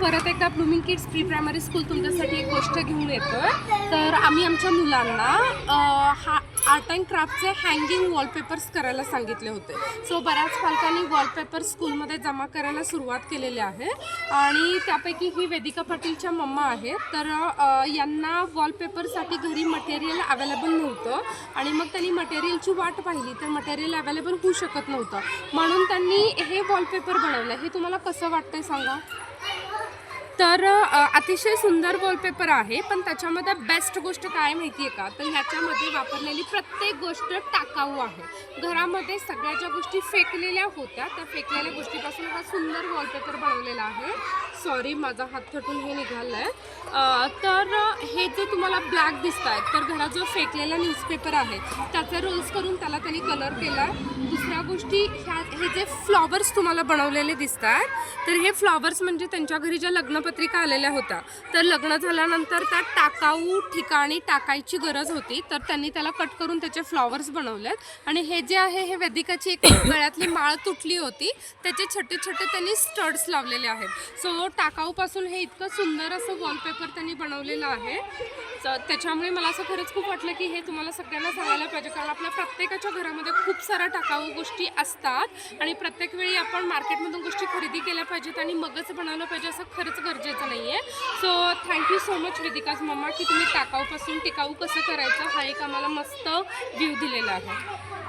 परत एकदा blooming kids pre primary school तुमच्यासाठी एक गोष्ट घेऊन येतो. तर आम्ही आमच्या मुलांना आर्ट अँड क्राफ्टचे हँगिंग वॉलपेपर्स करायला सांगितले होते. सो बऱ्याच पालकांनी वॉलपेपर स्कूलमध्ये जमा करायला सुरुवात केलेली आहे आणि त्यापैकी ही वेदिका पाटीलच्या मम्मा आहेत. तर यांना वॉलपेपरसाठी घरी मटेरियल अवेलेबल नव्हतं आणि मग त्यांनी मटेरियलची वाट पाहिली तर मटेरियल अवेलेबल होऊ शकत नव्हतं, म्हणून त्यांनी हे वॉलपेपर बनवलं. हे तुम्हाला कसं वाटतंय सांगा? तर अतिशय सुंदर वॉलपेपर आहे, पण त्याच्यामध्ये बेस्ट गोष्ट काय माहिती आहे का? तर ह्याच्यामध्ये वापरलेली प्रत्येक गोष्ट टाकाऊ आहे. घरामध्ये सगळ्या ज्या गोष्टी फेकलेल्या होत्या त्या फेकलेल्या गोष्टीपासून हा सुंदर वॉलपेपर बनवलेला आहे. सॉरी, माझा हात थटून हे निघालं आहे. तर हे जे तुम्हाला ब्लॅक दिसत आहेत तर घरात जो फेकलेला न्यूजपेपर आहे त्याचे रोल्स करून त्याला त्यांनी कलर केला. दुसऱ्या गोष्टी हे जे फ्लॉवर्स तुम्हाला बनवलेले दिसत आहेत तर हे फ्लॉवर्स म्हणजे त्यांच्या घरी ज्या लग्नपत्रिका आलेल्या होत्या तर लग्न झाल्यानंतर त्या टाकाऊ ठिकाणी टाकायची गरज होती, तर त्यांनी त्याला कट करून त्याचे फ्लॉवर्स बनवलेत. आणि हे जे आहे हे वेदिकाची एक गळ्यातली माळ तुटली होती त्याचे छोटे छोटे त्यांनी स्टड्स लावलेले आहेत. सो टाकाऊपासून हे इतकं सुंदर असं वॉलपेपर त्यांनी बनवलेलं आहे. त्याच्यामुळे मला असं खरंच खूप वाटलं की हे तुम्हाला सगळ्यांना सांगायला पाहिजे, कारण आपल्या प्रत्येकाच्या घरामध्ये खूप साऱ्या टाकाऊ गोष्टी असतात आणि प्रत्येक वेळी आपण मार्केटमधून गोष्टी खरेदी केल्या पाहिजेत आणि मगच बनवलं पाहिजे असं खरंच गरजेचं नाही आहे. So thank you so much Vedika's mamma की तुम्ही टाकाऊपासून टिकाऊ कसं करायचं हा एक आम्हाला मस्त व्ह्यू दिलेला आहे.